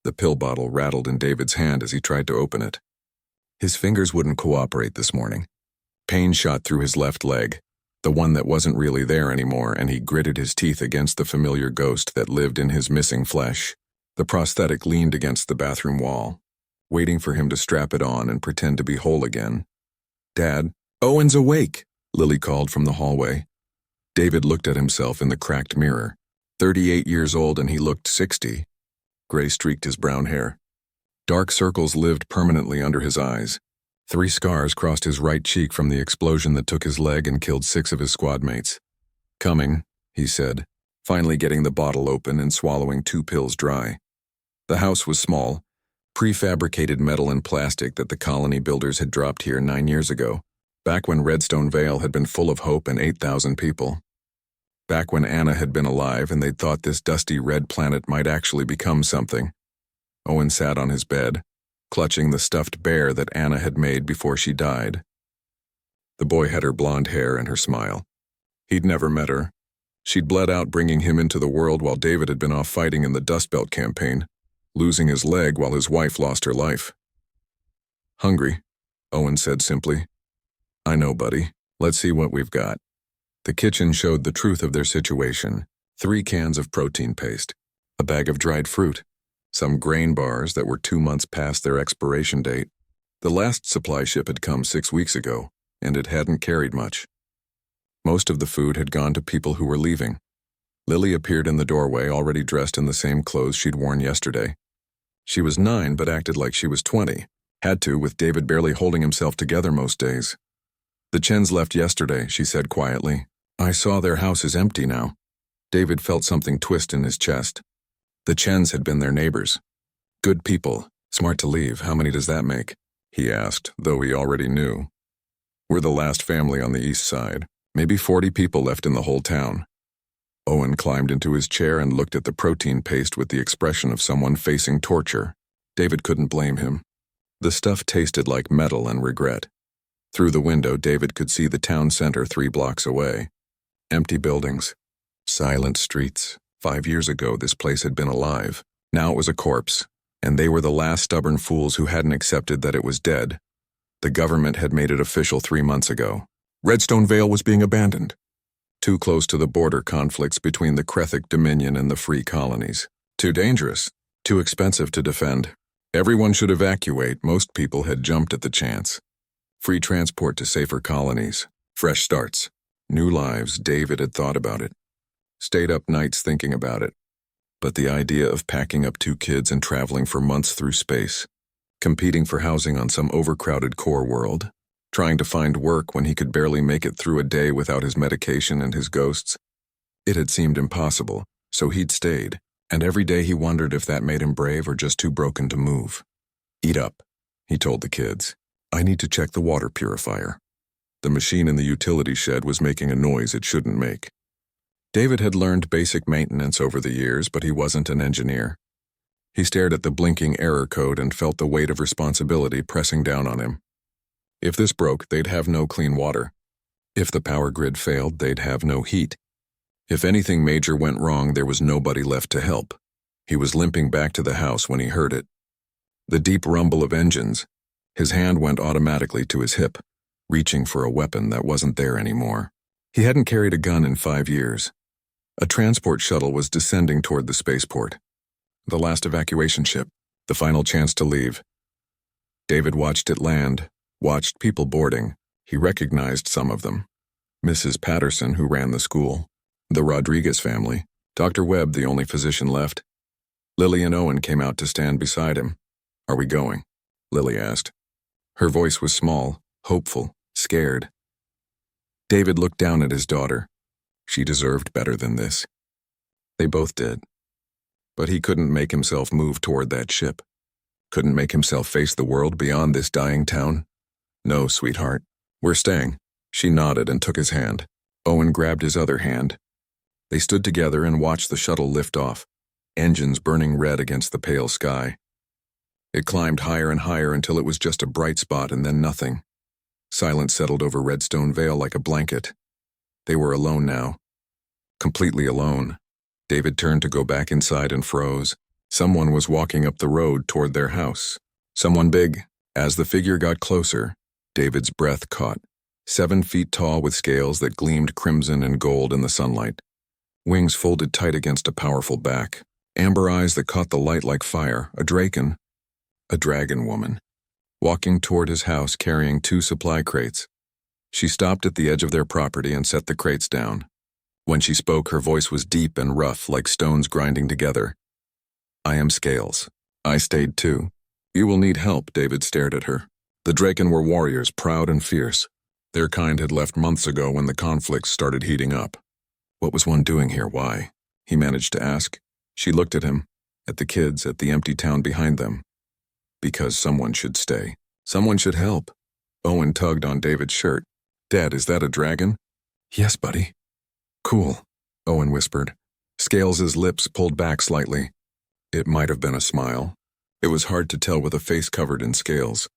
The pill bottle rattled in David's hand as he tried to open it. His fingers wouldn't cooperate this morning. Pain shot through his left leg, the one that wasn't really there anymore, and he gritted his teeth against the familiar ghost that lived in his missing flesh. The prosthetic leaned against the bathroom wall, waiting for him to strap it on and pretend to be whole again. "Dad, Owen's awake," Lily called from the hallway. David looked at himself in the cracked mirror. 38 years old, and he looked 60. Gray streaked his brown hair. Dark circles lived permanently under his eyes. 3 scars crossed his right cheek from the explosion that took his leg and killed 6 of his squad mates. "Coming," he said, finally getting the bottle open and swallowing 2 pills dry. The house was small, prefabricated metal and plastic that the colony builders had dropped here 9 years ago, back when Redstone Vale had been full of hope and 8,000 people. Back when Anna had been alive and they'd thought this dusty red planet might actually become something. Owen sat on his bed, clutching the stuffed bear that Anna had made before she died. The boy had her blonde hair and her smile. He'd never met her. She'd bled out bringing him into the world while David had been off fighting in the Dust Belt campaign, losing his leg while his wife lost her life. "Hungry," Owen said simply. "I know, buddy. Let's see what we've got." The kitchen showed the truth of their situation. 3 cans of protein paste, a bag of dried fruit, some grain bars that were 2 months past their expiration date. The last supply ship had come 6 weeks ago, and it hadn't carried much. Most of the food had gone to people who were leaving. Lily appeared in the doorway, already dressed in the same clothes she'd worn yesterday. She was 9 but acted like she was 20, had to with David barely holding himself together most days. "The Chens left yesterday," she said quietly. "I saw their house is empty now." David felt something twist in his chest. The Chens had been their neighbors. "Good people, smart to leave. How many does that make?" he asked, though he already knew. "We're the last family on the east side. Maybe 40 people left in the whole town." Owen climbed into his chair and looked at the protein paste with the expression of someone facing torture. David couldn't blame him. The stuff tasted like metal and regret. Through the window, David could see the town center 3 blocks away. Empty buildings. Silent streets. 5 years ago, this place had been alive. Now it was a corpse, and they were the last stubborn fools who hadn't accepted that it was dead. The government had made it official 3 months ago. Redstone Vale was being abandoned. Too close to the border conflicts between the Krethic Dominion and the free colonies. Too dangerous. Too expensive to defend. Everyone should evacuate. Most people had jumped at the chance. Free transport to safer colonies. Fresh starts. New lives. David had thought about it. Stayed up nights thinking about it. But the idea of packing up 2 kids and traveling for months through space, competing for housing on some overcrowded core world, trying to find work when he could barely make it through a day without his medication and his ghosts, it had seemed impossible, so he'd stayed, and every day he wondered if that made him brave or just too broken to move. "Eat up," he told the kids. "I need to check the water purifier." The machine in the utility shed was making a noise it shouldn't make. David had learned basic maintenance over the years, but he wasn't an engineer. He stared at the blinking error code and felt the weight of responsibility pressing down on him. If this broke, they'd have no clean water. If the power grid failed, they'd have no heat. If anything major went wrong, there was nobody left to help. He was limping back to the house when he heard it. The deep rumble of engines. His hand went automatically to his hip, reaching for a weapon that wasn't there anymore. He hadn't carried a gun in 5 years. A transport shuttle was descending toward the spaceport. The last evacuation ship, the final chance to leave. David watched it land, watched people boarding. He recognized some of them. Mrs. Patterson, who ran the school. The Rodriguez family. Dr. Webb, the only physician left. Lily and Owen came out to stand beside him. "Are we going?" Lily asked. Her voice was small, hopeful, scared. David looked down at his daughter. She deserved better than this. They both did. But he couldn't make himself move toward that ship. Couldn't make himself face the world beyond this dying town. "No, sweetheart. We're staying." She nodded and took his hand. Owen grabbed his other hand. They stood together and watched the shuttle lift off, engines burning red against the pale sky. It climbed higher and higher until it was just a bright spot and then nothing. Silence settled over Redstone Vale like a blanket. They were alone now. Completely alone. David turned to go back inside and froze. Someone was walking up the road toward their house. Someone big. As the figure got closer, David's breath caught. 7 feet tall with scales that gleamed crimson and gold in the sunlight. Wings folded tight against a powerful back. Amber eyes that caught the light like fire. A dragon woman. Walking toward his house carrying 2 supply crates. She stopped at the edge of their property and set the crates down. When she spoke, her voice was deep and rough, like stones grinding together. I am Scales. I stayed too. You will need help, David stared at her. The Draken were warriors, proud and fierce. Their kind had left months ago when the conflicts started heating up. What was one doing here? Why? He managed to ask. She looked at him, at the kids, at the empty town behind them. Because someone should stay. Someone should help. Owen tugged on David's shirt. Dad, is that a dragon? Yes, buddy. Cool, Owen whispered. Scales's lips pulled back slightly. It might have been a smile. It was hard to tell with a face covered in scales.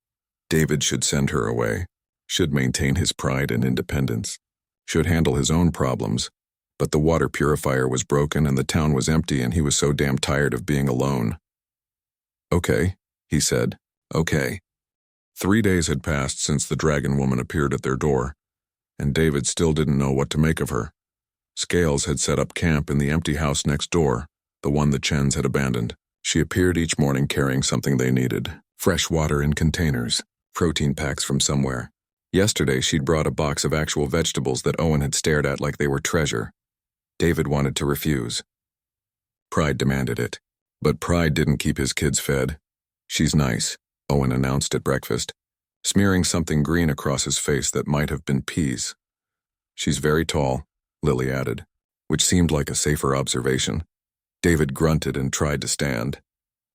David should send her away, should maintain his pride and independence, should handle his own problems. But the water purifier was broken and the town was empty and he was so damn tired of being alone. Okay, he said. Okay. 3 days had passed since the dragon woman appeared at their door, and David still didn't know what to make of her. Scales had set up camp in the empty house next door, the one the Chens had abandoned. She appeared each morning carrying something they needed. Fresh water in containers, protein packs from somewhere. Yesterday she'd brought a box of actual vegetables that Owen had stared at like they were treasure. David wanted to refuse. Pride demanded it. But pride didn't keep his kids fed. She's nice, Owen announced at breakfast, smearing something green across his face that might have been peas. She's very tall, Lily added, which seemed like a safer observation. David grunted and tried to stand.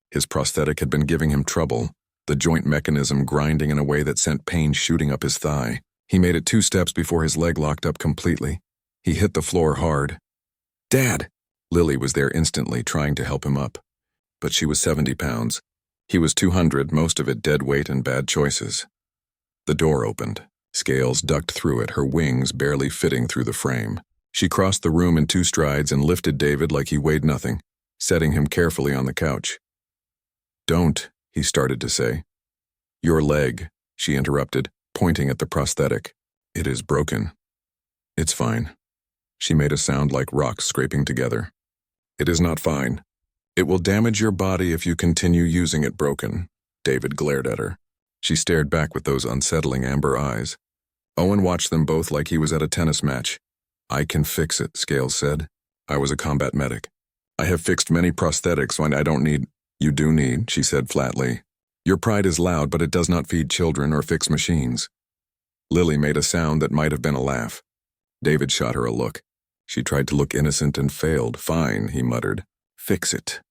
His prosthetic had been giving him trouble, the joint mechanism grinding in a way that sent pain shooting up his thigh. He made it 2 steps before his leg locked up completely. He hit the floor hard. Dad! Lily was there instantly, trying to help him up. But she was 70 pounds. He was 200, most of it dead weight and bad choices. The door opened. Scales ducked through it, her wings barely fitting through the frame. She crossed the room in 2 strides and lifted David like he weighed nothing, setting him carefully on the couch. Don't, he started to say. Your leg, she interrupted, pointing at the prosthetic. It is broken. It's fine. She made a sound like rocks scraping together. It is not fine. It will damage your body if you continue using it broken. David glared at her. She stared back with those unsettling amber eyes. Owen watched them both like he was at a tennis match. I can fix it, Scales said. I was a combat medic. I have fixed many prosthetics when I don't need. You do need, she said flatly. Your pride is loud, but it does not feed children or fix machines. Lily made a sound that might have been a laugh. David shot her a look. She tried to look innocent and failed. Fine, he muttered. Fix it.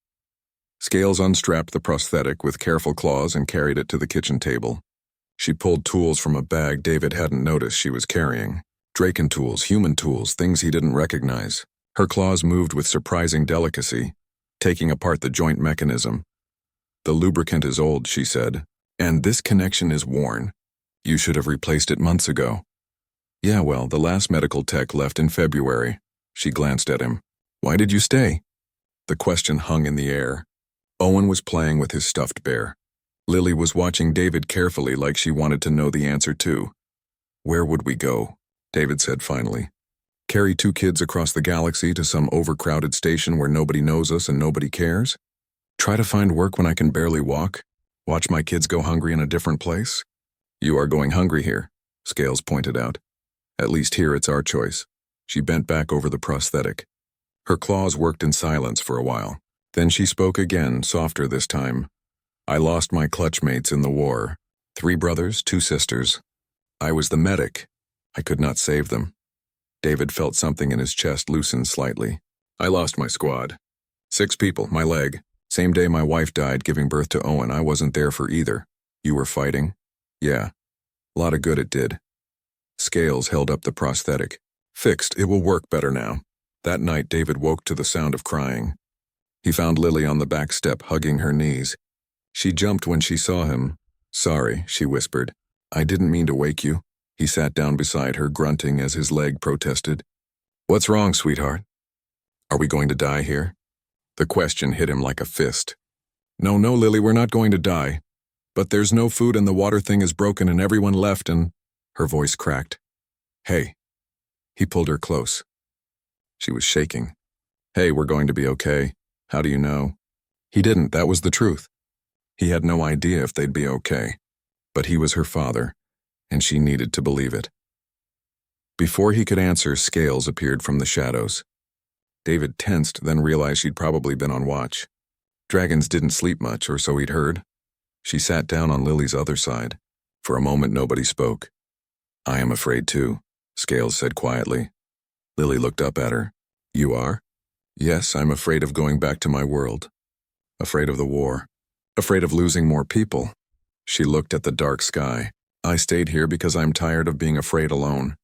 Scales unstrapped the prosthetic with careful claws and carried it to the kitchen table. She pulled tools from a bag David hadn't noticed she was carrying. Draken tools, human tools, things he didn't recognize. Her claws moved with surprising delicacy, taking apart the joint mechanism. The lubricant is old, she said, and this connection is worn. You should have replaced it months ago. Yeah, well, the last medical tech left in February. She glanced at him. Why did you stay? The question hung in the air. Owen was playing with his stuffed bear. Lily was watching David carefully like she wanted to know the answer too. Where would we go? David said finally. Carry 2 kids across the galaxy to some overcrowded station where nobody knows us and nobody cares? Try to find work when I can barely walk? Watch my kids go hungry in a different place? You are going hungry here, Scales pointed out. At least here it's our choice. She bent back over the prosthetic. Her claws worked in silence for a while. Then she spoke again, softer this time. I lost my clutchmates in the war. 3 brothers, 2 sisters. I was the medic. I could not save them. David felt something in his chest loosen slightly. I lost my squad. 6 people, my leg. Same day my wife died giving birth to Owen. I wasn't there for either. You were fighting? Yeah. A lot of good it did. Scales held up the prosthetic. Fixed, it will work better now. That night David woke to the sound of crying. He found Lily on the back step hugging her knees. She jumped when she saw him. Sorry, she whispered. I didn't mean to wake you. He sat down beside her, grunting as his leg protested. What's wrong, sweetheart? Are we going to die here? The question hit him like a fist. No, no, Lily, we're not going to die. But there's no food and the water thing is broken and everyone left and... Her voice cracked. Hey. He pulled her close. She was shaking. Hey, we're going to be okay. How do you know? He didn't, that was the truth. He had no idea if they'd be okay. But he was her father, and she needed to believe it. Before he could answer, Scales appeared from the shadows. David tensed, then realized she'd probably been on watch. Dragons didn't sleep much, or so he'd heard. She sat down on Lily's other side. For a moment, nobody spoke. I am afraid too, Scales said quietly. Lily looked up at her. You are? Yes, I'm afraid of going back to my world. Afraid of the war. Afraid of losing more people. She looked at the dark sky. I stayed here because I'm tired of being afraid alone.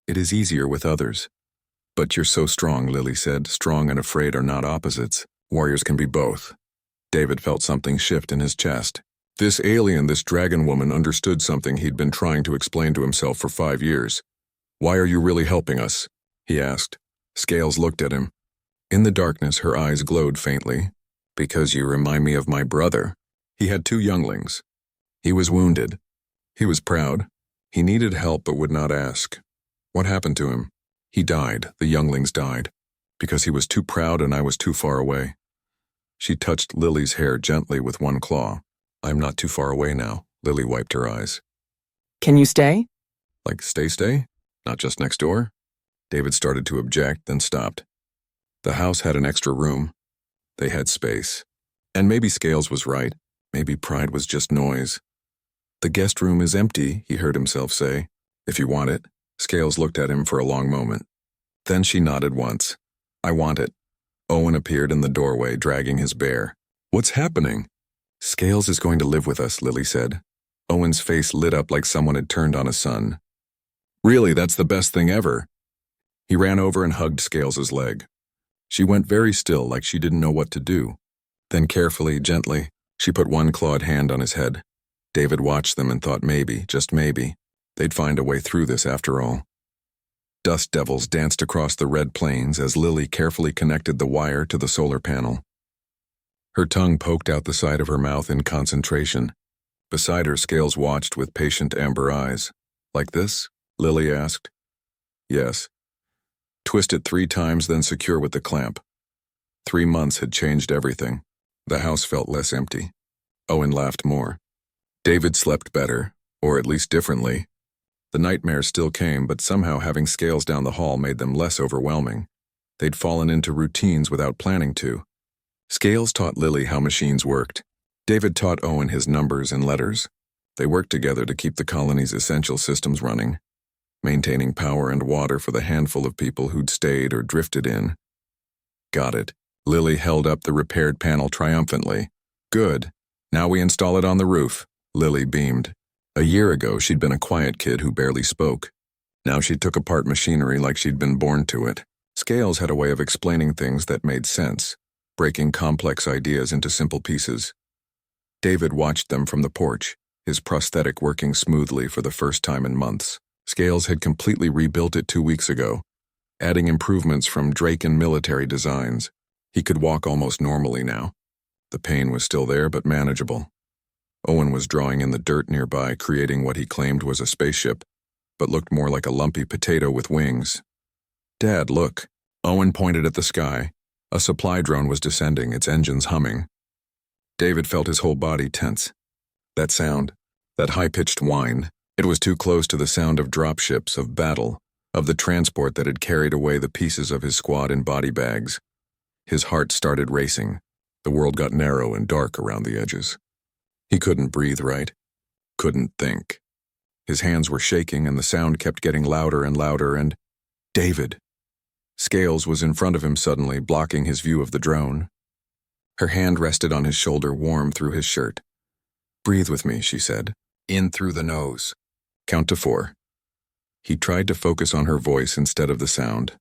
It is easier with others. But you're so strong, Lily said. Strong and afraid are not opposites. Warriors can be both. David felt something shift in his chest. This alien, this dragon woman, understood something he'd been trying to explain to himself for 5 years. Why are you really helping us? He asked. Scales looked at him. In the darkness, her eyes glowed faintly. Because you remind me of my brother. He had 2 younglings. He was wounded. He was proud. He needed help but would not ask. What happened to him? He died. The younglings died. Because he was too proud and I was too far away. She touched Lily's hair gently with one claw. I'm not too far away now. Lily wiped her eyes. Can you stay? Like stay? Not just next door? David started to object, then stopped. The house had an extra room. They had space. And maybe Scales was right. Maybe pride was just noise. The guest room is empty, he heard himself say. If you want it. Scales looked at him for a long moment. Then she nodded once. I want it. Owen appeared in the doorway, dragging his bear. What's happening? Scales is going to live with us, Lily said. Owen's face lit up like someone had turned on a sun. Really, that's the best thing ever. He ran over and hugged Scales's leg. She went very still, like she didn't know what to do. Then carefully, gently, she put one clawed hand on his head. David watched them and thought maybe, just maybe, they'd find a way through this after all. Dust devils danced across the red plains as Lily carefully connected the wire to the solar panel. Her tongue poked out the side of her mouth in concentration. Beside her, Scales watched with patient amber eyes. Like this? Lily asked. Yes. Twist it 3 times, then secure with the clamp. 3 months had changed everything. The house felt less empty. Owen laughed more. David slept better, or at least differently. The nightmares still came, but somehow having Scales down the hall made them less overwhelming. They'd fallen into routines without planning to. Scales taught Lily how machines worked. David taught Owen his numbers and letters. They worked together to keep the colony's essential systems running, maintaining power and water for the handful of people who'd stayed or drifted in. Got it. Lily held up the repaired panel triumphantly. Good. Now we install it on the roof. Lily beamed. A year ago, she'd been a quiet kid who barely spoke. Now she took apart machinery like she'd been born to it. Scales had a way of explaining things that made sense, breaking complex ideas into simple pieces. David watched them from the porch, his prosthetic working smoothly for the first time in months. Scales had completely rebuilt it 2 weeks ago, adding improvements from Draken military designs. He could walk almost normally now. The pain was still there, but manageable. Owen was drawing in the dirt nearby, creating what he claimed was a spaceship, but looked more like a lumpy potato with wings. Dad, look. Owen pointed at the sky. A supply drone was descending, its engines humming. David felt his whole body tense. That sound, that high-pitched whine, it was too close to the sound of dropships, of battle, of the transport that had carried away the pieces of his squad in body bags. His heart started racing. The world got narrow and dark around the edges. He couldn't breathe right. Couldn't think. His hands were shaking and the sound kept getting louder and louder and... David! Scales was in front of him suddenly, blocking his view of the drone. Her hand rested on his shoulder, warm through his shirt. Breathe with me, she said. In through the nose. Count to 4. He tried to focus on her voice instead of the sound.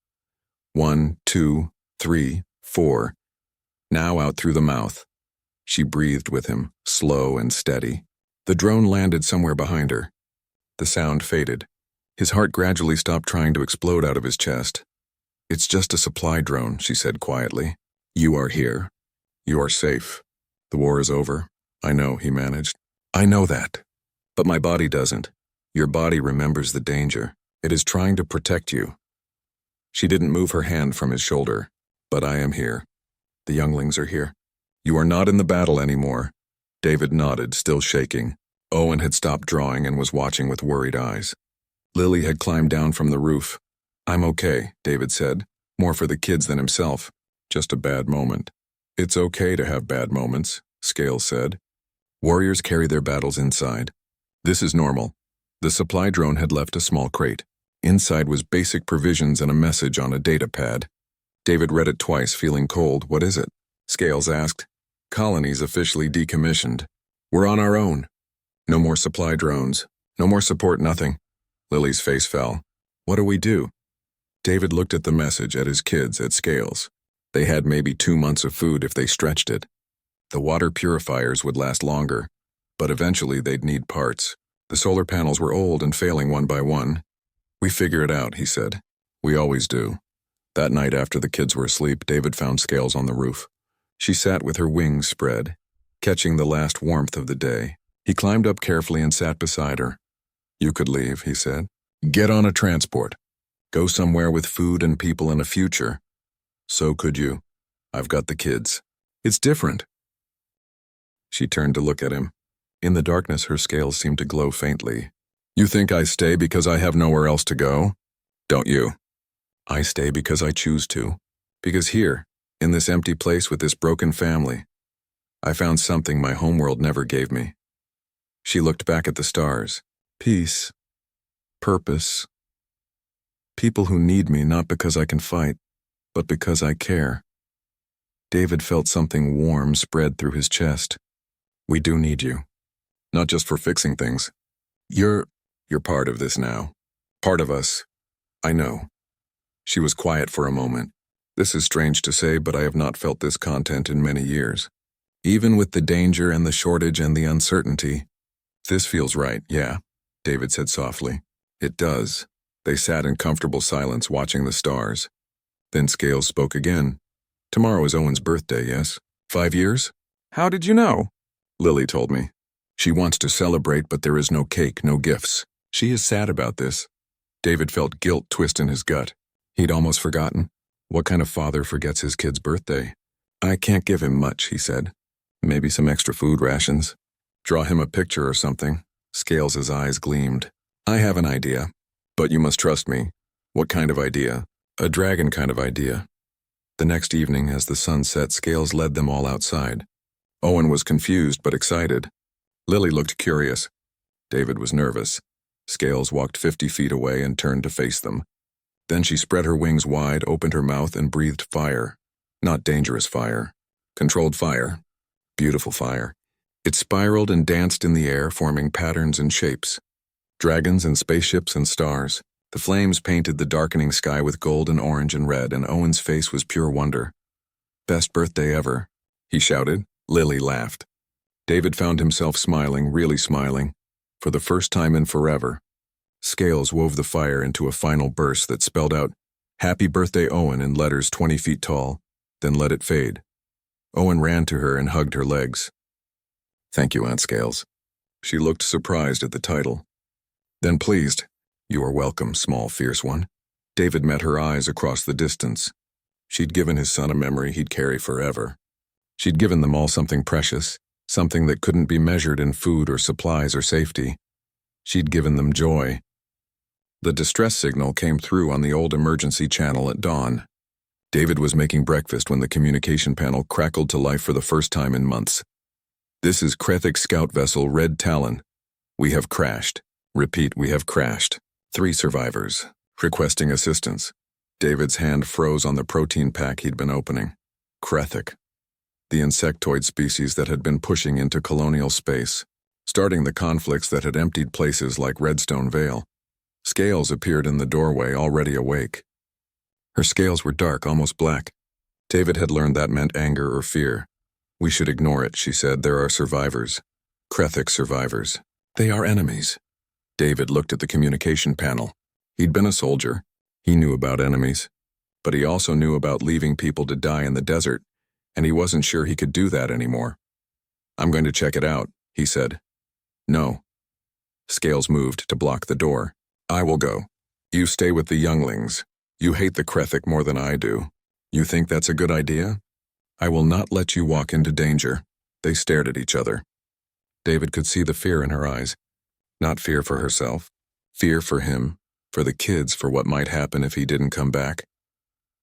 1, 2, 3, 4. Now out through the mouth. She breathed with him, slow and steady. The drone landed somewhere behind her. The sound faded. His heart gradually stopped trying to explode out of his chest. It's just a supply drone, she said quietly. You are here. You are safe. The war is over. I know, he managed. I know that. But my body doesn't. Your body remembers the danger. It is trying to protect you. She didn't move her hand from his shoulder. But I am here. The younglings are here. You are not in the battle anymore. David nodded, still shaking. Owen had stopped drawing and was watching with worried eyes. Lily had climbed down from the roof. I'm okay, David said, more for the kids than himself. Just a bad moment. It's okay to have bad moments, Scales said. Warriors carry their battles inside. This is normal. The supply drone had left a small crate. Inside was basic provisions and a message on a data pad. David read it twice, feeling cold. What is it? Scales asked. Colonies officially decommissioned. We're on our own. No more supply drones. No more support, nothing. Lily's face fell. What do we do? David looked at the message, at his kids, at Scales. They had maybe 2 months of food if they stretched it. The water purifiers would last longer, but eventually they'd need parts. The solar panels were old and failing one by one. We figure it out, he said. We always do. That night after the kids were asleep, David found Scales on the roof. She sat with her wings spread, catching the last warmth of the day. He climbed up carefully and sat beside her. You could leave, he said. Get on a transport. Go somewhere with food and people and a future. So could you. I've got the kids. It's different. She turned to look at him. In the darkness, her scales seemed to glow faintly. You think I stay because I have nowhere else to go? Don't you? I stay because I choose to. Because here, in this empty place with this broken family, I found something my homeworld never gave me. She looked back at the stars. Peace. Purpose. People who need me not because I can fight, but because I care. David felt something warm spread through his chest. We do need you. Not just for fixing things. You're part of this now. Part of us. I know. She was quiet for a moment. This is strange to say, but I have not felt this content in many years. Even with the danger and the shortage and the uncertainty. This feels right, yeah, David said softly. It does. They sat in comfortable silence watching the stars. Then Scales spoke again. Tomorrow is Owen's birthday, yes? 5 years? How did you know? Lily told me. She wants to celebrate, but there is no cake, no gifts. She is sad about this. David felt guilt twist in his gut. He'd almost forgotten. What kind of father forgets his kid's birthday? I can't give him much, he said. Maybe some extra food rations. Draw him a picture or something. Scales' eyes gleamed. I have an idea. But you must trust me. What kind of idea? A dragon kind of idea. The next evening, as the sun set, Scales led them all outside. Owen was confused but excited. Lily looked curious. David was nervous. Scales walked 50 feet away and turned to face them. Then she spread her wings wide, opened her mouth, and breathed fire. Not dangerous fire. Controlled fire. Beautiful fire. It spiraled and danced in the air, forming patterns and shapes. Dragons and spaceships and stars. The flames painted the darkening sky with gold and orange and red, and Owen's face was pure wonder. Best birthday ever, he shouted. Lily laughed. David found himself smiling, really smiling, for the first time in forever. Scales wove the fire into a final burst that spelled out, Happy Birthday, Owen, in letters 20 feet tall, then let it fade. Owen ran to her and hugged her legs. Thank you, Aunt Scales. She looked surprised at the title. Then pleased. You are welcome, small, fierce one. David met her eyes across the distance. She'd given his son a memory he'd carry forever. She'd given them all something precious, something that couldn't be measured in food or supplies or safety. She'd given them joy. The distress signal came through on the old emergency channel at dawn. David was making breakfast when the communication panel crackled to life for the first time in months. This is Krethik scout vessel Red Talon. We have crashed. Repeat, we have crashed. 3 survivors. Requesting assistance. David's hand froze on the protein pack he'd been opening. Krethik. The insectoid species that had been pushing into colonial space, starting the conflicts that had emptied places like Redstone Vale. Scales appeared in the doorway, already awake. Her scales were dark, almost black. David had learned that meant anger or fear. We should ignore it, she said. There are survivors. Krethik survivors. They are enemies. David looked at the communication panel. He'd been a soldier. He knew about enemies. But he also knew about leaving people to die in the desert, and he wasn't sure he could do that anymore. I'm going to check it out, he said. No. Scales moved to block the door. I will go. You stay with the younglings. You hate the Krethic more than I do. You think that's a good idea? I will not let you walk into danger. They stared at each other. David could see the fear in her eyes. Not fear for herself. Fear for him, for the kids, for what might happen if he didn't come back.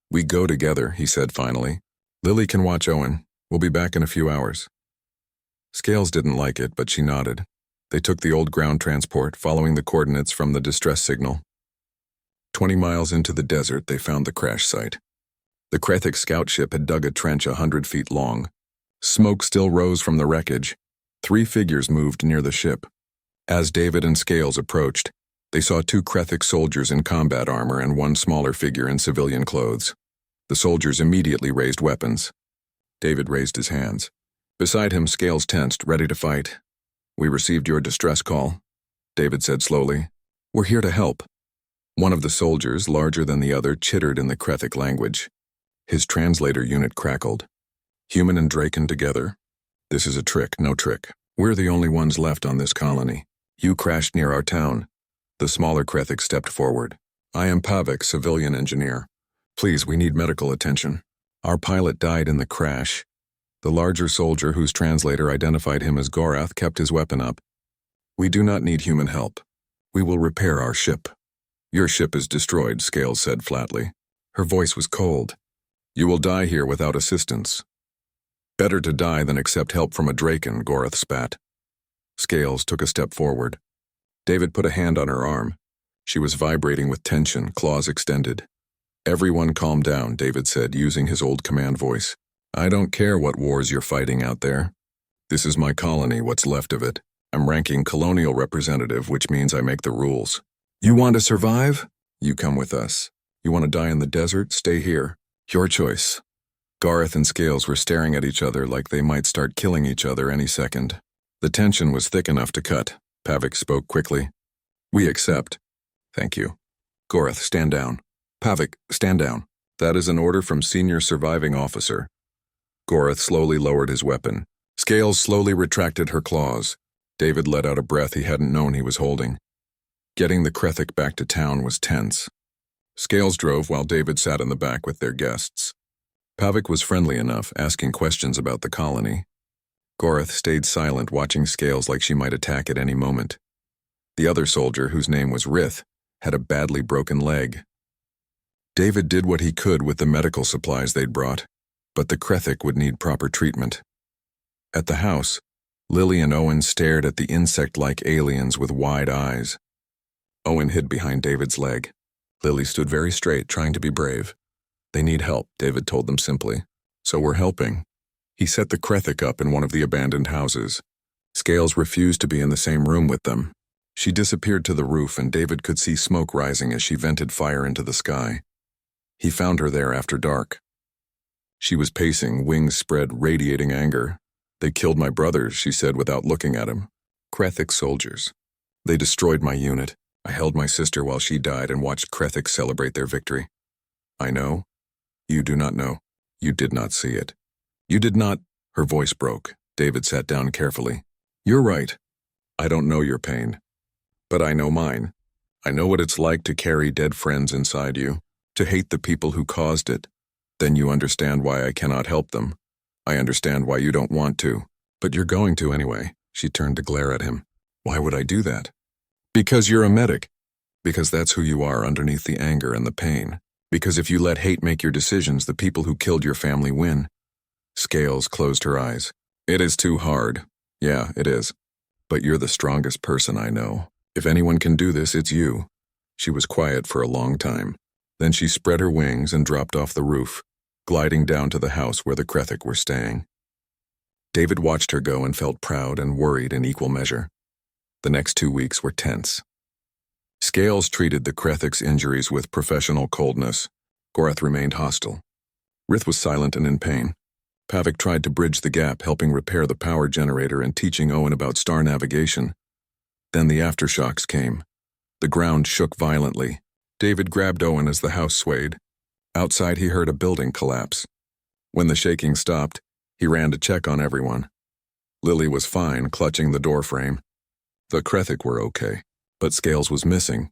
We go together, he said finally. Lily can watch Owen. We'll be back in a few hours. Scales didn't like it, but she nodded. They took the old ground transport, following the coordinates from the distress signal. 20 miles into the desert, they found the crash site. The Krethic scout ship had dug a trench 100 feet long. Smoke still rose from the wreckage. 3 figures moved near the ship. As David and Scales approached, they saw 2 Krethic soldiers in combat armor and 1 smaller figure in civilian clothes. The soldiers immediately raised weapons. David raised his hands. Beside him, Scales tensed, ready to fight. We received your distress call, David said slowly. We're here to help. One of the soldiers, larger than the other, chittered in the Krethic language. His translator unit crackled. Human and Draken together. This is a trick, no trick. We're the only ones left on this colony. You crashed near our town. The smaller Krethic stepped forward. I am Pavik, civilian engineer. Please, we need medical attention. Our pilot died in the crash. The larger soldier, whose translator identified him as Gorath, kept his weapon up. We do not need human help. We will repair our ship. Your ship is destroyed, Scales said flatly. Her voice was cold. You will die here without assistance. Better to die than accept help from a Draken, Gorath spat. Scales took a step forward. David put a hand on her arm. She was vibrating with tension, claws extended. Everyone calm down, David said, using his old command voice. I don't care what wars you're fighting out there. This is my colony, what's left of it. I'm ranking colonial representative, which means I make the rules. You want to survive? You come with us. You want to die in the desert? Stay here. Your choice. Gareth and Scales were staring at each other like they might start killing each other any second. The tension was thick enough to cut. Pavik spoke quickly. We accept. Thank you. Gorath, stand down. Pavik, stand down. That is an order from senior surviving officer. Gorath slowly lowered his weapon. Scales slowly retracted her claws. David let out a breath he hadn't known he was holding. Getting the Krethic back to town was tense. Scales drove while David sat in the back with their guests. Pavik was friendly enough, asking questions about the colony. Gorath stayed silent, watching Scales like she might attack at any moment. The other soldier, whose name was Rith, had a badly broken leg. David did what he could with the medical supplies they'd brought, but the Krethic would need proper treatment. At the house, Lily and Owen stared at the insect-like aliens with wide eyes. Owen hid behind David's leg. Lily stood very straight, trying to be brave. They need help, David told them simply. So we're helping. He set the Krethic up in one of the abandoned houses. Scales refused to be in the same room with them. She disappeared to the roof, and David could see smoke rising as she vented fire into the sky. He found her there after dark. She was pacing, wings spread, radiating anger. They killed my brothers, she said without looking at him. Krethic soldiers. They destroyed my unit. I held my sister while she died and watched Krethic celebrate their victory. I know. You do not know. You did not see it. You did not. Her voice broke. David sat down carefully. You're right. I don't know your pain. But I know mine. I know what it's like to carry dead friends inside you, to hate the people who caused it. Then you understand why I cannot help them. I understand why you don't want to. But you're going to anyway. She turned to glare at him. Why would I do that? Because you're a medic. Because that's who you are underneath the anger and the pain. Because if you let hate make your decisions, the people who killed your family win. Scales closed her eyes. It is too hard. Yeah, it is. But you're the strongest person I know. If anyone can do this, it's you. She was quiet for a long time. Then she spread her wings and dropped off the roof, gliding down to the house where the Krethic were staying. David watched her go and felt proud and worried in equal measure. The next 2 weeks were tense. Scales treated the Krethic's injuries with professional coldness. Gorath remained hostile. Rith was silent and in pain. Pavik tried to bridge the gap, helping repair the power generator and teaching Owen about star navigation. Then the aftershocks came. The ground shook violently. David grabbed Owen as the house swayed. Outside, he heard a building collapse. When the shaking stopped, he ran to check on everyone. Lily was fine, clutching the doorframe. The Krethik were okay, but Scales was missing.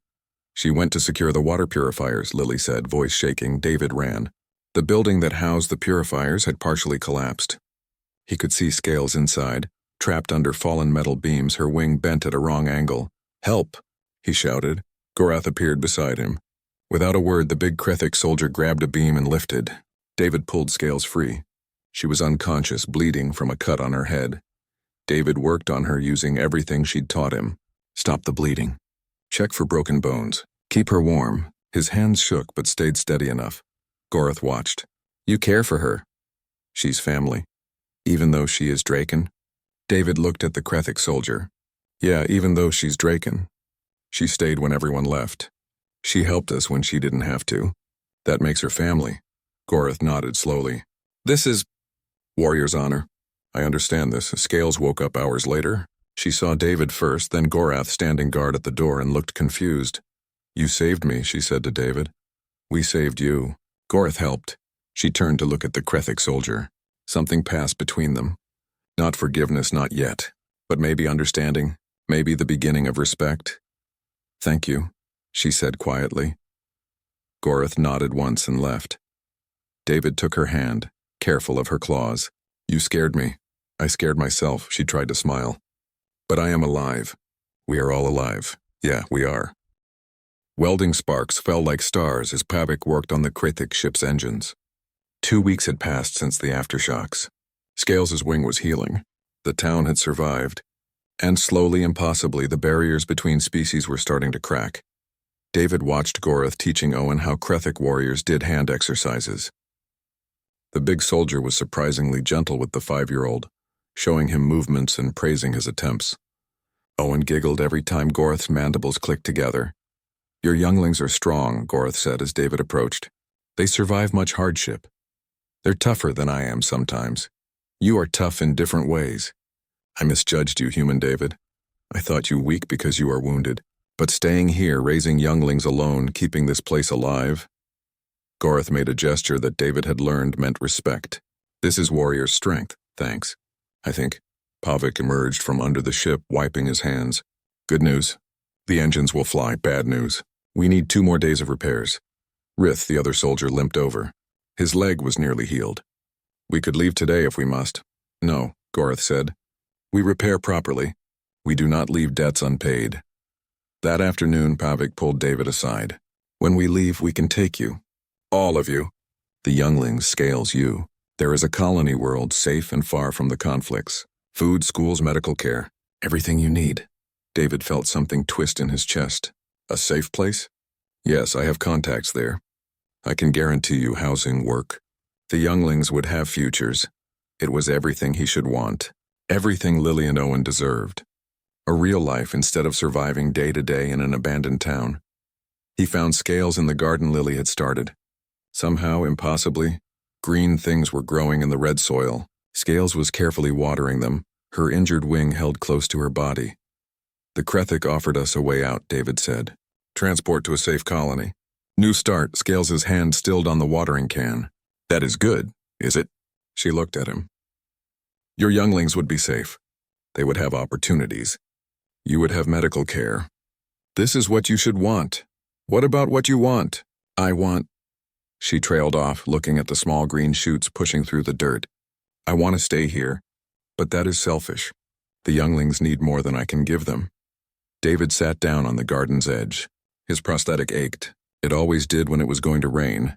She went to secure the water purifiers, Lily said, voice shaking. David ran. The building that housed the purifiers had partially collapsed. He could see Scales inside, trapped under fallen metal beams, her wing bent at a wrong angle. "Help!" he shouted. Gorath appeared beside him. Without a word, the big Krethik soldier grabbed a beam and lifted. David pulled Scales free. She was unconscious, bleeding from a cut on her head. David worked on her using everything she'd taught him. Stop the bleeding. Check for broken bones. Keep her warm. His hands shook but stayed steady enough. Gorath watched. You care for her. She's family. Even though she is Draken? David looked at the Krethik soldier. Yeah, even though she's Draken. She stayed when everyone left. She helped us when she didn't have to. That makes her family. Gorath nodded slowly. This is Warrior's honor. I understand this. Scales woke up hours later. She saw David first, then Gorath standing guard at the door and looked confused. You saved me, she said to David. We saved you. Gorath helped. She turned to look at the Krethik soldier. Something passed between them. Not forgiveness, not yet, but maybe understanding, maybe the beginning of respect. Thank you, she said quietly. Gorath nodded once and left. David took her hand, careful of her claws. You scared me. I scared myself, she tried to smile. But I am alive. We are all alive. Yeah, we are. Welding sparks fell like stars as Pavik worked on the Krethik ship's engines. 2 weeks had passed since the aftershocks. Scales's wing was healing. The town had survived. And slowly and possibly the barriers between species were starting to crack. David watched Gorath teaching Owen how Krethik warriors did hand exercises. The big soldier was surprisingly gentle with the 5-year-old, showing him movements and praising his attempts. Owen giggled every time Gorath's mandibles clicked together. Your younglings are strong, Gorath said as David approached. They survive much hardship. They're tougher than I am sometimes. You are tough in different ways. I misjudged you, human David. I thought you weak because you are wounded. But staying here, raising younglings alone, keeping this place alive. Gorath made a gesture that David had learned meant respect. This is warrior's strength, thanks. I think. Pavik emerged from under the ship, wiping his hands. Good news. The engines will fly. Bad news. We need 2 more days of repairs. Rith, the other soldier, limped over. His leg was nearly healed. We could leave today if we must. No, Gorath said. We repair properly. We do not leave debts unpaid. That afternoon, Pavik pulled David aside. When we leave, we can take you. All of you. The younglings, Scales, you. There is a colony world safe and far from the conflicts. Food, schools, medical care. Everything you need. David felt something twist in his chest. A safe place? Yes, I have contacts there. I can guarantee you housing, work. The younglings would have futures. It was everything he should want. Everything Lily and Owen deserved. A real life instead of surviving day to day in an abandoned town. He found Scales in the garden Lily had started. Somehow, impossibly, green things were growing in the red soil. Scales was carefully watering them, her injured wing held close to her body. The Krethik offered us a way out, David said. Transport to a safe colony. New start, Scales's hand stilled on the watering can. That is good, is it? She looked at him. Your younglings would be safe. They would have opportunities. You would have medical care. This is what you should want. What about what you want? I want... She trailed off, looking at the small green shoots pushing through the dirt. I want to stay here, but that is selfish. The younglings need more than I can give them. David sat down on the garden's edge. His prosthetic ached. It always did when it was going to rain,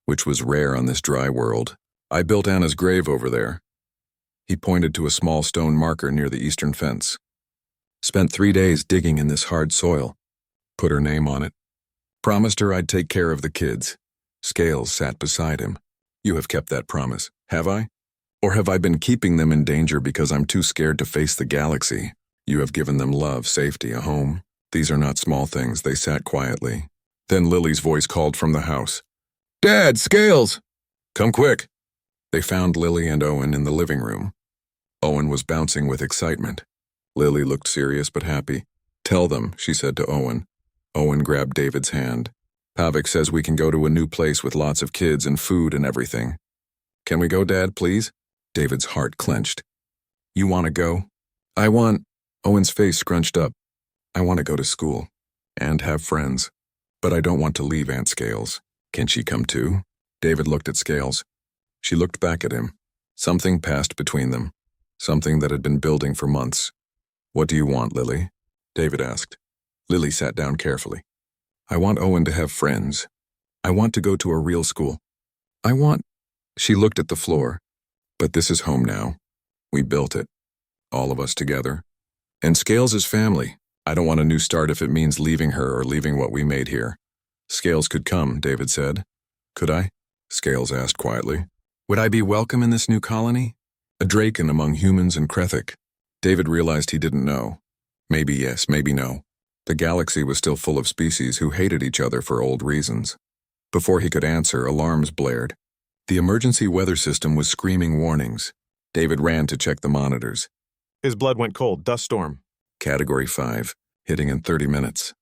which was rare on this dry world. I built Anna's grave over there. He pointed to a small stone marker near the eastern fence. Spent 3 days digging in this hard soil. Put her name on it. Promised her I'd take care of the kids. Scales sat beside him. You have kept that promise, have I? Or have I been keeping them in danger because I'm too scared to face the galaxy? You have given them love, safety, a home. These are not small things. They sat quietly. Then Lily's voice called from the house. Dad, Scales! Come quick. They found Lily and Owen in the living room. Owen was bouncing with excitement. Lily looked serious but happy. Tell them, she said to Owen. Owen grabbed David's hand. Pavik says we can go to a new place with lots of kids and food and everything. Can we go, Dad, please? David's heart clenched. You want to go? Owen's face scrunched up. I want to go to school and have friends, but I don't want to leave Aunt Scales. Can she come too? David looked at Scales. She looked back at him. Something passed between them, something that had been building for months. What do you want, Lily? David asked. Lily sat down carefully. I want Owen to have friends. I want to go to a real school. She looked at the floor. But this is home now. We built it. All of us together. And Scales is family. I don't want a new start if it means leaving her or leaving what we made here. Scales could come, David said. Could I? Scales asked quietly. Would I be welcome in this new colony? A Draken among humans and Krethik. David realized he didn't know. Maybe yes, maybe no. The galaxy was still full of species who hated each other for old reasons. Before he could answer, alarms blared. The emergency weather system was screaming warnings. David ran to check the monitors. His blood went cold. Dust storm. Category 5, hitting in 30 minutes.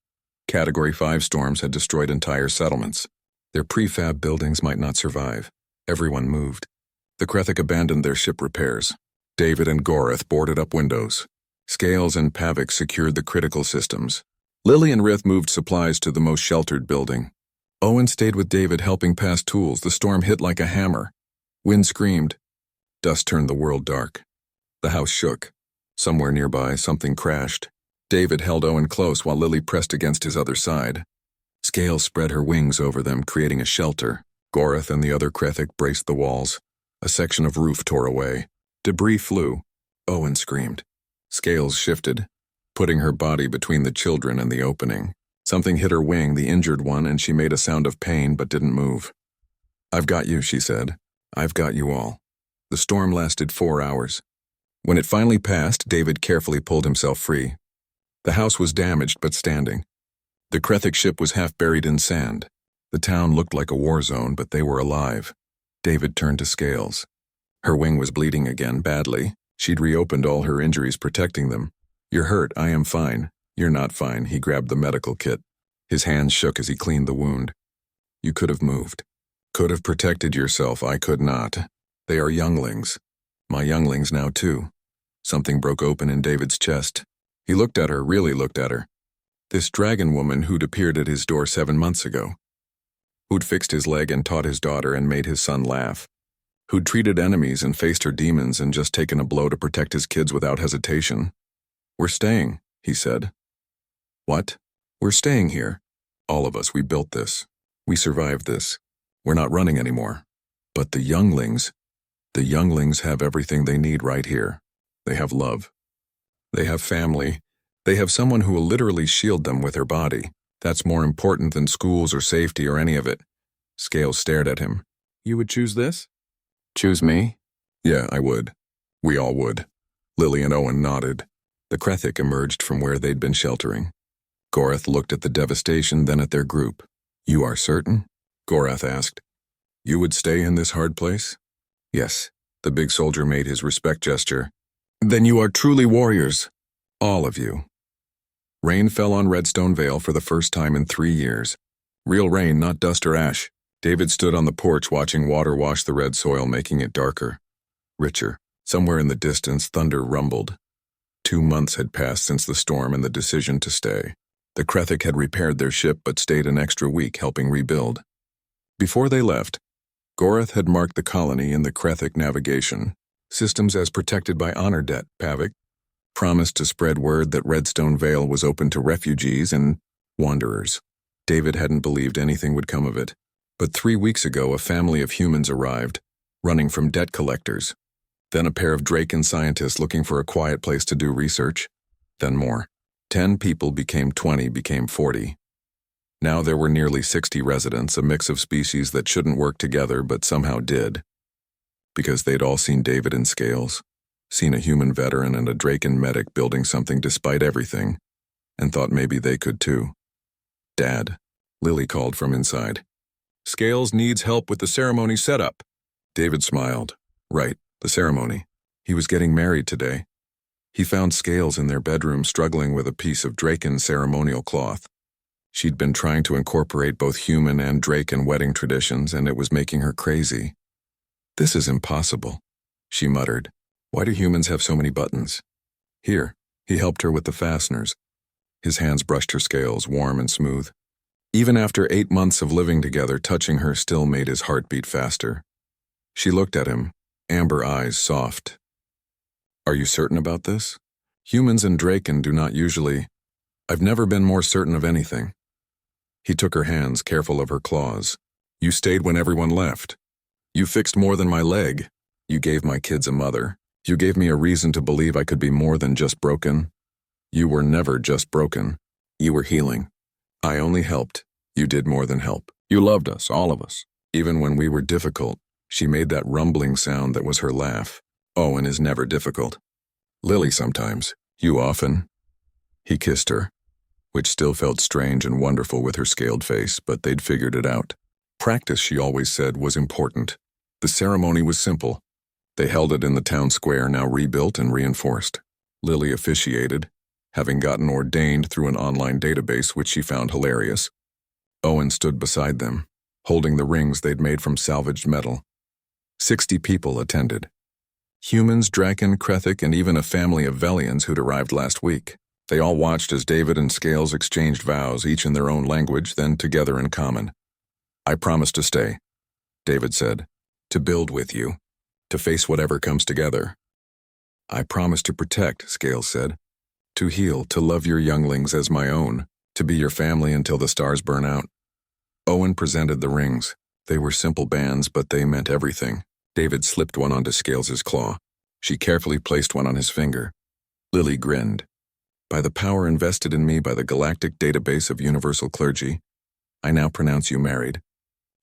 Category 5 storms had destroyed entire settlements. Their prefab buildings might not survive. Everyone moved. The Krethik abandoned their ship repairs. David and Goreth boarded up windows. Scales and Pavik secured the critical systems. Lily and Rith moved supplies to the most sheltered building. Owen stayed with David helping pass tools. The storm hit like a hammer. Wind screamed. Dust turned the world dark. The house shook. Somewhere nearby, something crashed. David held Owen close while Lily pressed against his other side. Scales spread her wings over them, creating a shelter. Goreth and the other Krethik braced the walls. A section of roof tore away. Debris flew. Owen screamed. Scales shifted, putting her body between the children and the opening. Something hit her wing, the injured one, and she made a sound of pain but didn't move. I've got you, she said. I've got you all. The storm lasted 4 hours. When it finally passed, David carefully pulled himself free. The house was damaged but standing. The Krethik ship was half buried in sand. The town looked like a war zone, but they were alive. David turned to Scales. Her wing was bleeding again, badly. She'd reopened all her injuries protecting them. You're hurt, I am fine. You're not fine. He grabbed the medical kit. His hands shook as he cleaned the wound. You could have moved. Could have protected yourself, I could not. They are younglings. My younglings now too. Something broke open in David's chest. He looked at her, really looked at her. This dragon woman who'd appeared at his door 7 months ago. Who'd fixed his leg and taught his daughter and made his son laugh. Who'd treated enemies and faced her demons and just taken a blow to protect his kids without hesitation. We're staying, he said. What? We're staying here. All of us, we built this. We survived this. We're not running anymore. But the younglings have everything they need right here. They have love. They have family. They have someone who will literally shield them with her body. That's more important than schools or safety or any of it. Scales stared at him. You would choose this? Choose me? Yeah, I would. We all would. Lily and Owen nodded. The Krethik emerged from where they'd been sheltering. Goreth looked at the devastation, then at their group. You are certain? Goreth asked. You would stay in this hard place? Yes. The big soldier made his respect gesture. Then you are truly warriors. All of you. Rain fell on Redstone Vale for the first time in 3 years. Real rain, not dust or ash. David stood on the porch watching water wash the red soil, making it darker, richer. Somewhere in the distance, thunder rumbled. 2 months had passed since the storm and the decision to stay. The Krethik had repaired their ship but stayed an extra week helping rebuild. Before they left, Goreth had marked the colony in the Krethik navigation. Systems as protected by honor debt, Pavik. Promised to spread word that Redstone Vale was open to refugees and wanderers. David hadn't believed anything would come of it. But 3 weeks ago, a family of humans arrived, running from debt collectors. Then a pair of Draken scientists looking for a quiet place to do research. Then more. 10 people became 20, became 40. Now there were nearly 60 residents, a mix of species that shouldn't work together but somehow did. Because they'd all seen David in Scales, seen a human veteran and a Draken medic building something despite everything, and thought maybe they could too. Dad, Lily called from inside. Scales needs help with the ceremony setup. David smiled. Right, the ceremony. He was getting married today. He found Scales in their bedroom struggling with a piece of Draken ceremonial cloth. She'd been trying to incorporate both human and Draken wedding traditions, and it was making her crazy. This is impossible, she muttered. Why do humans have so many buttons? Here, he helped her with the fasteners. His hands brushed her scales, warm and smooth. Even after 8 months of living together, touching her still made his heart beat faster. She looked at him, amber eyes soft. Are you certain about this? Humans and Draken do not usually. I've never been more certain of anything. He took her hands, careful of her claws. You stayed when everyone left. You fixed more than my leg. You gave my kids a mother. You gave me a reason to believe I could be more than just broken. You were never just broken. You were healing. I only helped. You did more than help. You loved us, all of us. Even when we were difficult, she made that rumbling sound that was her laugh. Owen is never difficult. Lily sometimes. You often. He kissed her, which still felt strange and wonderful with her scaled face, but they'd figured it out. Practice, she always said, was important. The ceremony was simple. They held it in the town square, now rebuilt and reinforced. Lily officiated, having gotten ordained through an online database which she found hilarious. Owen stood beside them, holding the rings they'd made from salvaged metal. 60 people attended. Humans, Draken, Krethic, and even a family of Velians who'd arrived last week. They all watched as David and Scales exchanged vows, each in their own language, then together in common. I promise to stay, David said, to build with you, to face whatever comes together. I promise to protect, Scales said, to heal, to love your younglings as my own, to be your family until the stars burn out. Owen presented the rings. They were simple bands, but they meant everything. David slipped one onto Scales's claw. She carefully placed one on his finger. Lily grinned. By the power invested in me by the Galactic database of universal clergy, I now pronounce you married.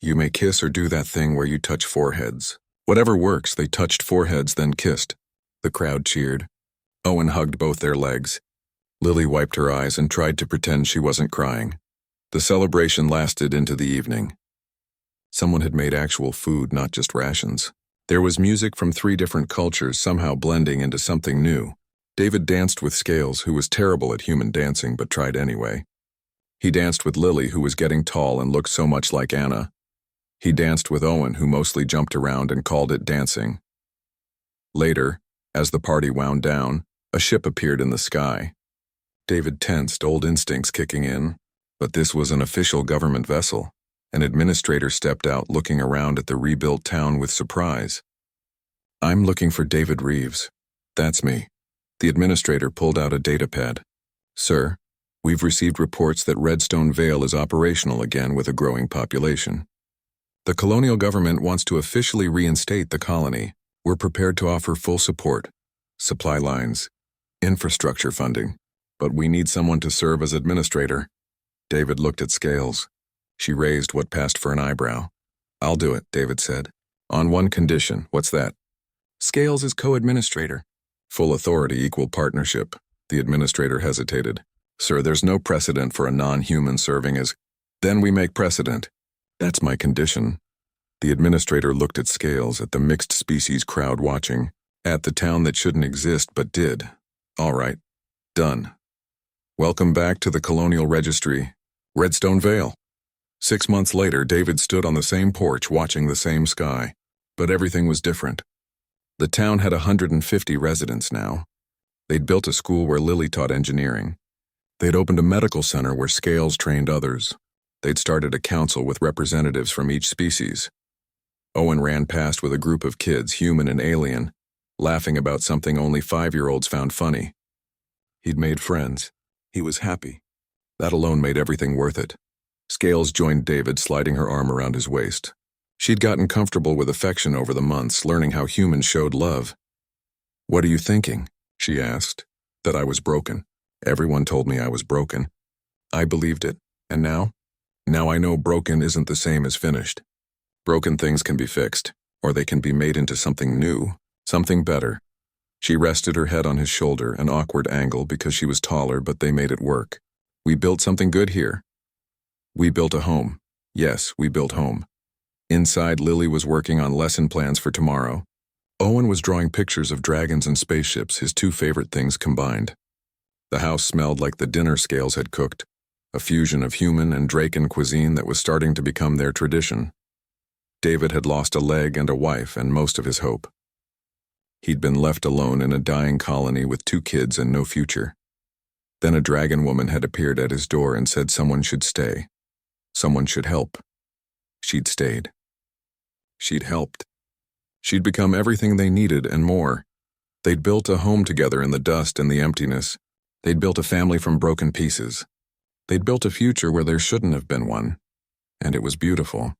You may kiss or do that thing where you touch foreheads. Whatever works, they touched foreheads, then kissed. The crowd cheered. Owen hugged both their legs. Lily wiped her eyes and tried to pretend she wasn't crying. The celebration lasted into the evening. Someone had made actual food, not just rations. There was music from 3 different cultures, somehow blending into something new. David danced with Scales, who was terrible at human dancing but tried anyway. He danced with Lily, who was getting tall and looked so much like Anna. He danced with Owen, who mostly jumped around and called it dancing. Later, as the party wound down, a ship appeared in the sky. David tensed, old instincts kicking in, but this was an official government vessel. An administrator stepped out, looking around at the rebuilt town with surprise. I'm looking for David Reeves. That's me. The administrator pulled out a datapad. Sir, we've received reports that Redstone Vale is operational again with a growing population. The colonial government wants to officially reinstate the colony. We're prepared to offer full support, supply lines, infrastructure funding, but we need someone to serve as administrator. David looked at Scales. She raised what passed for an eyebrow. I'll do it, David said. On one condition. What's that? Scales is co-administrator. Full authority, equal partnership. The administrator hesitated. Sir, there's no precedent for a non-human serving as... Then we make precedent. That's my condition. The administrator looked at Scales, at the mixed species crowd watching, at the town that shouldn't exist but did. All right. Done. Welcome back to the Colonial Registry. Redstone Vale. 6 months later, David stood on the same porch watching the same sky, but everything was different. The town had 150 residents now. They'd built a school where Lily taught engineering. They'd opened a medical center where Scales trained others. They'd started a council with representatives from each species. Owen ran past with a group of kids, human and alien, laughing about something only 5-year-olds found funny. He'd made friends. He was happy. That alone made everything worth it. Scales joined David, sliding her arm around his waist. She'd gotten comfortable with affection over the months, learning how humans showed love. What are you thinking? She asked. That I was broken. Everyone told me I was broken. I believed it. And now? Now I know broken isn't the same as finished. Broken things can be fixed, or they can be made into something new, something better. She rested her head on his shoulder, an awkward angle because she was taller, but they made it work. We built something good here. We built a home. Yes, we built home. Inside, Lily was working on lesson plans for tomorrow. Owen was drawing pictures of dragons and spaceships, his 2 favorite things combined. The house smelled like the dinner Scales had cooked, a fusion of human and Draken cuisine that was starting to become their tradition. David had lost a leg and a wife and most of his hope. He'd been left alone in a dying colony with 2 kids and no future. Then a dragon woman had appeared at his door and said someone should stay. Someone should help. She'd stayed. She'd helped. She'd become everything they needed and more. They'd built a home together in the dust and the emptiness. They'd built a family from broken pieces. They'd built a future where there shouldn't have been one. And it was beautiful.